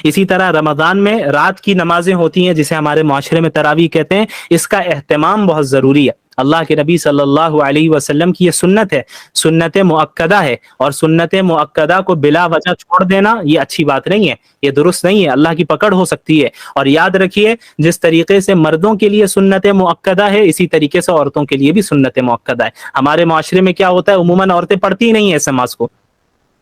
اسی طرح رمضان میں رات کی نمازیں ہوتی ہیں جسے ہمارے معاشرے میں تراویح کہتے ہیں، اس کا اہتمام بہت ضروری ہے۔ اللہ کے نبی صلی اللہ علیہ وسلم کی یہ سنت ہے، سنت مؤکدہ ہے، اور سنت مؤکدہ کو بلا وجہ چھوڑ دینا یہ اچھی بات نہیں ہے، یہ درست نہیں ہے، اللہ کی پکڑ ہو سکتی ہے۔ اور یاد رکھیے، جس طریقے سے مردوں کے لیے سنت مؤکدہ ہے، اسی طریقے سے عورتوں کے لیے بھی سنت مؤکدہ ہے۔ ہمارے معاشرے میں کیا ہوتا ہے، عموماً عورتیں پڑھتی ہی نہیں ہیں اس نماز کو،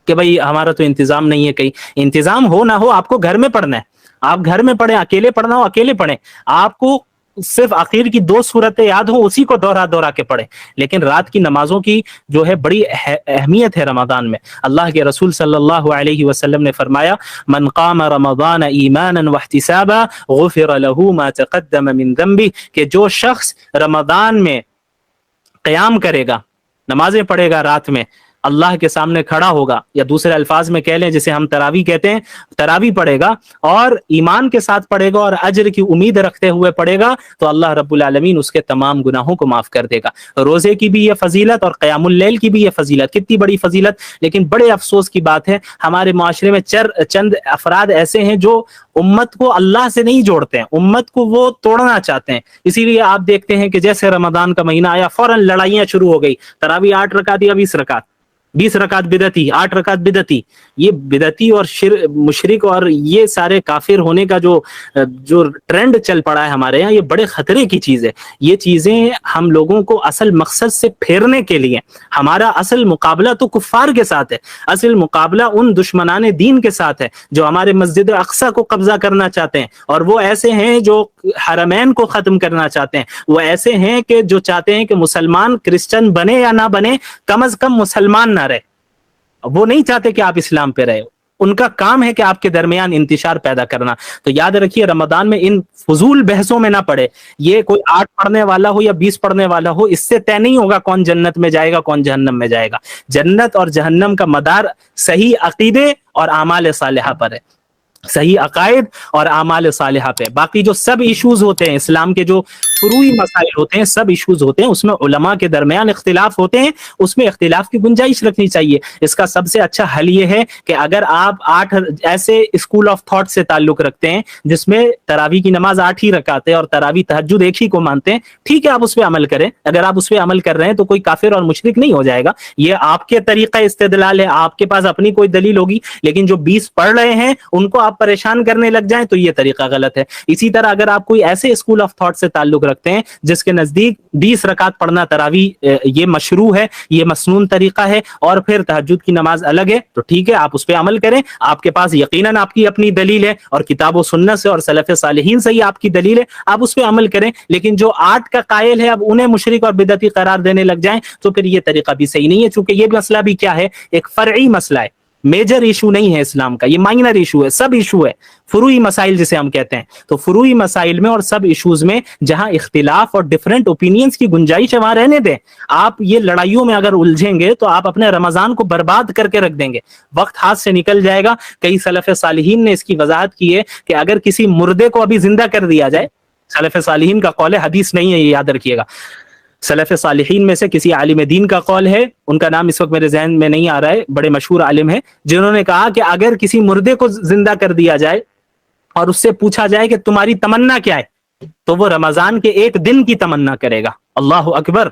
کہ بھئی ہمارا تو انتظام نہیں ہے، کہیں انتظام ہو نہ ہو آپ کو گھر میں پڑھنا ہے، آپ گھر میں پڑھیں، اکیلے پڑھنا ہو اکیلے پڑھیں، آپ کو صرف آخر کی 2 صورتیں یاد ہوں اسی کو دوہرا دوہرا کے پڑھیں، لیکن رات کی نمازوں کی جو ہے بڑی اہمیت ہے رمضان میں۔ اللہ کے رسول صلی اللہ علیہ وسلم نے فرمایا، من قام رمضان ایمانا واحتسابا غفر له ما تقدم من ذنبه، کہ جو شخص رمضان میں قیام کرے گا، نمازیں پڑھے گا، رات میں اللہ کے سامنے کھڑا ہوگا، یا دوسرے الفاظ میں کہہ لیں جسے ہم تراویح کہتے ہیں، تراویح پڑھے گا اور ایمان کے ساتھ پڑھے گا اور اجر کی امید رکھتے ہوئے پڑھے گا، تو اللہ رب العالمین اس کے تمام گناہوں کو معاف کر دے گا۔ روزے کی بھی یہ فضیلت اور قیام اللیل کی بھی یہ فضیلت، کتنی بڑی فضیلت! لیکن بڑے افسوس کی بات ہے، ہمارے معاشرے میں چند افراد ایسے ہیں جو امت کو اللہ سے نہیں جوڑتے ہیں، امت کو وہ توڑنا چاہتے ہیں۔ اسی لیے آپ دیکھتے ہیں کہ جیسے رمضان کا مہینہ آیا فوراً لڑائیاں شروع ہو گئی، تراویح 8 رکعت یا 20 رکعت، 20 رکعت بدعتی، 8 رکعت بدعتی۔ یہ بدعتی اور مشرک اور یہ سارے کافر ہونے کا جو ٹرینڈ چل پڑا ہے ہمارے یہاں، یہ بڑے خطرے کی چیز ہے۔ یہ چیزیں ہم لوگوں کو اصل مقصد سے پھیرنے کے لیے، ہمارا اصل مقابلہ تو کفار کے ساتھ ہے، اصل مقابلہ ان دشمنان دین کے ساتھ ہے جو ہمارے مسجد اقصی کو قبضہ کرنا چاہتے ہیں، اور وہ ایسے ہیں جو حرمین کو ختم کرنا چاہتے ہیں، وہ ایسے ہیں کہ جو چاہتے ہیں کہ مسلمان کرسچن بنے یا نہ بنے، کم از کم مسلمان نہ رہے، وہ نہیں چاہتے کہ آپ اسلام پہ رہے، ان کا کام ہے کہ آپ کے درمیان انتشار پیدا کرنا۔ تو یاد رکھیے، رمضان میں ان فضول بحثوں میں نہ پڑے، یہ کوئی 8 پڑھنے والا ہو یا 20 پڑھنے والا ہو، اس سے طے نہیں ہوگا کون جنت میں جائے گا کون جہنم میں جائے گا۔ جنت اور جہنم کا مدار صحیح عقیدے اور اعمال صالحہ پر ہے، صحیح عقائد اور اعمال صالحہ پہ۔ باقی جو سب ایشوز ہوتے ہیں، اسلام کے جو فروعی مسائل ہوتے ہیں، سب ایشوز ہوتے ہیں، اس میں علماء کے درمیان اختلاف ہوتے ہیں، اس میں اختلاف کی گنجائش رکھنی چاہیے۔ اس کا سب سے اچھا حل یہ ہے کہ اگر آپ 8 ایسے اسکول آف تھاٹ سے تعلق رکھتے ہیں جس میں تراویح کی نماز 8 ہی رکعت ہے اور تراویح تہجد ایک ہی کو مانتے ہیں، ٹھیک ہے، آپ اس پہ عمل کریں۔ اگر آپ اس پہ عمل کر رہے ہیں تو کوئی کافر اور مشرک نہیں ہو جائے گا، یہ آپ کے طریقہ استدلال ہے، آپ کے پاس اپنی کوئی دلیل ہوگی، لیکن جو 20 پڑھ رہے ہیں ان کو آپ پریشان کرنے لگ جائیں تو یہ طریقہ غلط ہے۔ اسی طرح اگر آپ کوئی ایسے اسکول آف تھاٹ سے تعلق رکھتے ہیں جس کے نزدیک 20 رکعت پڑھنا تراویح یہ مشروع ہے، یہ مسنون طریقہ ہے، اور پھر تہجد کی نماز الگ ہے، تو ٹھیک ہے، آپ اس پہ عمل کریں، آپ کے پاس یقیناً آپ کی اپنی دلیل ہے، اور کتاب و سنت سے اور سلف صالحین سے ہی آپ کی دلیل ہے، آپ اس پہ عمل کریں۔ لیکن جو 8 کا قائل ہے اب انہیں مشرک اور بدعتی قرار دینے لگ جائیں تو پھر یہ طریقہ بھی صحیح نہیں ہے، چونکہ یہ مسئلہ بھی کیا ہے، ایک فرعی مسئلہ ہے، میجر ایشو نہیں ہے اسلام کا، یہ مائنر ایشو ہے، سب ایشو ہے، فروعی مسائل جسے ہم کہتے ہیں۔ تو فروعی مسائل میں اور سب ایشوز میں جہاں اختلاف اور ڈیفرنٹ اوپینینز کی گنجائش ہے وہاں رہنے دیں۔ آپ یہ لڑائیوں میں اگر الجھیں گے تو آپ اپنے رمضان کو برباد کر کے رکھ دیں گے، وقت ہاتھ سے نکل جائے گا۔ کئی سلف صالحین نے اس کی وضاحت کی ہے کہ اگر کسی مردے کو ابھی زندہ کر دیا جائے، سلف صالحین کا قول ہے، حدیث نہیں ہے، یہ یاد رکھیے گا، سلف صالحین میں سے کسی عالم دین کا قول ہے، ان کا نام اس وقت میرے ذہن میں نہیں آ رہا ہے، بڑے مشہور عالم ہیں، جنہوں نے کہا کہ اگر کسی مردے کو زندہ کر دیا جائے اور اس سے پوچھا جائے کہ تمہاری تمنا کیا ہے، تو وہ رمضان کے 1 دن کی تمنا کرے گا۔ اللہ اکبر!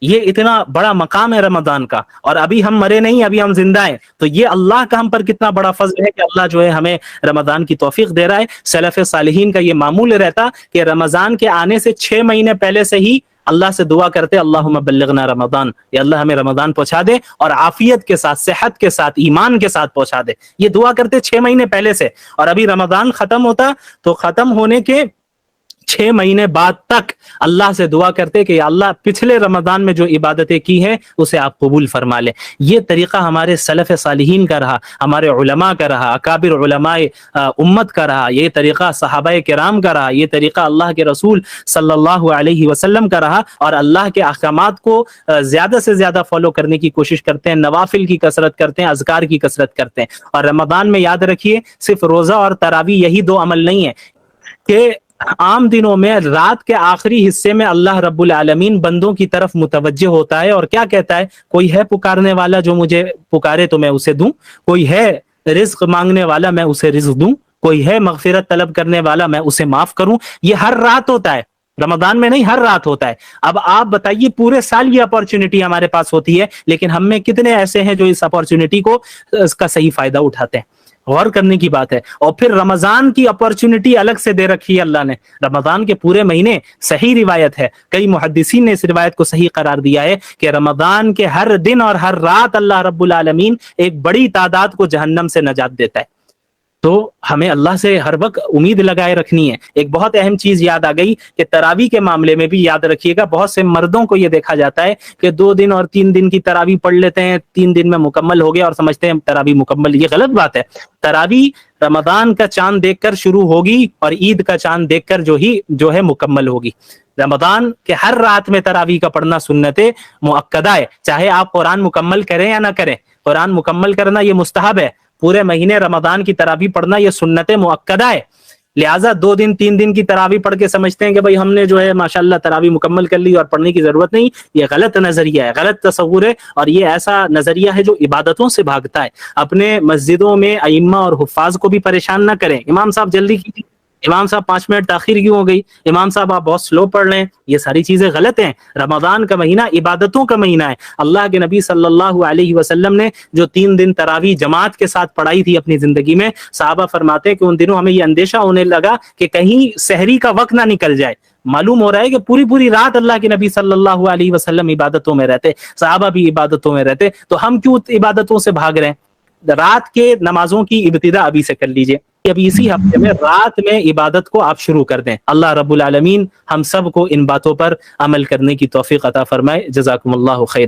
یہ اتنا بڑا مقام ہے رمضان کا، اور ابھی ہم مرے نہیں، ابھی ہم زندہ ہیں، تو یہ اللہ کا ہم پر کتنا بڑا فضل ہے کہ اللہ جو ہے ہمیں رمضان کی توفیق دے رہا ہے۔ سلف صالحین کا یہ معمول رہتا کہ رمضان کے آنے سے 6 مہینے پہلے سے ہی اللہ سے دعا کرتے، اللہم بلغنا رمضان، یا اللہ ہمیں رمضان پہنچا دے، اور عافیت کے ساتھ، صحت کے ساتھ، ایمان کے ساتھ پہنچا دے، یہ دعا کرتے 6 مہینے پہلے سے۔ اور ابھی رمضان ختم ہوتا تو ختم ہونے کے 6 مہینے بعد تک اللہ سے دعا کرتے کہ یا اللہ پچھلے رمضان میں جو عبادتیں کی ہیں اسے آپ قبول فرما لیں۔ یہ طریقہ ہمارے سلف صالحین کا رہا، ہمارے علماء کا رہا، اکابر علماء امت کا رہا، یہ طریقہ صحابہ کرام کا رہا، یہ طریقہ اللہ کے رسول صلی اللہ علیہ وسلم کا رہا، اور اللہ کے احکامات کو زیادہ سے زیادہ فالو کرنے کی کوشش کرتے ہیں، نوافل کی کثرت کرتے ہیں، اذکار کی کثرت کرتے ہیں۔ اور رمضان میں یاد رکھیے، صرف روزہ اور تراویح یہی 2 عمل نہیں ہے کہ عام دنوں میں رات کے آخری حصے میں اللہ رب العالمین بندوں کی طرف متوجہ ہوتا ہے اور کیا کہتا ہے، کوئی ہے پکارنے والا جو مجھے پکارے تو میں اسے دوں، کوئی ہے رزق مانگنے والا میں اسے رزق دوں، کوئی ہے مغفرت طلب کرنے والا میں اسے معاف کروں. یہ ہر رات ہوتا ہے، رمضان میں نہیں، ہر رات ہوتا ہے. اب آپ بتائیے پورے سال یہ اپارچونٹی ہمارے پاس ہوتی ہے، لیکن ہم میں کتنے ایسے ہیں جو اس اپارچونٹی کو، اس کا صحیح فائدہ اٹھاتے ہیں؟ غور کرنے کی بات ہے. اور پھر رمضان کی اپارچونٹی الگ سے دے رکھی ہے اللہ نے. رمضان کے پورے مہینے، صحیح روایت ہے، کئی محدثین نے اس روایت کو صحیح قرار دیا ہے کہ رمضان کے ہر دن اور ہر رات اللہ رب العالمین ایک بڑی تعداد کو جہنم سے نجات دیتا ہے. تو ہمیں اللہ سے ہر وقت امید لگائے رکھنی ہے. ایک بہت اہم چیز یاد آ گئی کہ تراویح کے معاملے میں بھی یاد رکھیے گا، بہت سے مردوں کو یہ دیکھا جاتا ہے کہ 2 دن اور 3 دن کی تراویح پڑھ لیتے ہیں، 3 دن میں مکمل ہو گیا اور سمجھتے ہیں تراویح مکمل. یہ غلط بات ہے. تراویح رمضان کا چاند دیکھ کر شروع ہوگی اور عید کا چاند دیکھ کر جو ہے مکمل ہوگی. رمضان کے ہر رات میں تراویح کا پڑھنا سنت مؤکدہ ہے، چاہے آپ قرآن مکمل کریں یا نہ کریں. قرآن مکمل کرنا یہ مستحب ہے، پورے مہینے رمضان کی تراویح پڑھنا یہ سنت مؤکدہ ہے. لہٰذا 2 دن 3 دن کی تراویح پڑھ کے سمجھتے ہیں کہ بھائی ہم نے جو ہے ماشاءاللہ تراویح مکمل کر لی اور پڑھنے کی ضرورت نہیں. یہ غلط نظریہ ہے، غلط تصور ہے، اور یہ ایسا نظریہ ہے جو عبادتوں سے بھاگتا ہے. اپنے مسجدوں میں ائمہ اور حفاظ کو بھی پریشان نہ کریں. امام صاحب جلدی کیجیے، امام صاحب 5 منٹ تاخیر کیوں ہو گئی، امام صاحب آپ بہت سلو پڑھ رہے ہیں. یہ ساری چیزیں غلط ہیں. رمضان کا مہینہ عبادتوں کا مہینہ ہے. اللہ کے نبی صلی اللہ علیہ وسلم نے جو 3 دن تراویح جماعت کے ساتھ پڑھائی تھی اپنی زندگی میں، صحابہ فرماتے ہیں کہ ان دنوں ہمیں یہ اندیشہ ہونے لگا کہ کہیں سحری کا وقت نہ نکل جائے. معلوم ہو رہا ہے کہ پوری رات اللہ کے نبی صلی اللہ علیہ وسلم عبادتوں میں رہتے، صحابہ بھی عبادتوں میں رہتے. تو ہم کیوں عبادتوں سے بھاگ رہے ہیں؟ رات کے نمازوں کی ابتدا ابھی سے کر لیجئے. ابھی اسی ہفتے میں رات میں عبادت کو آپ شروع کر دیں. اللہ رب العالمین ہم سب کو ان باتوں پر عمل کرنے کی توفیق عطا فرمائے. جزاکم اللہ خیر.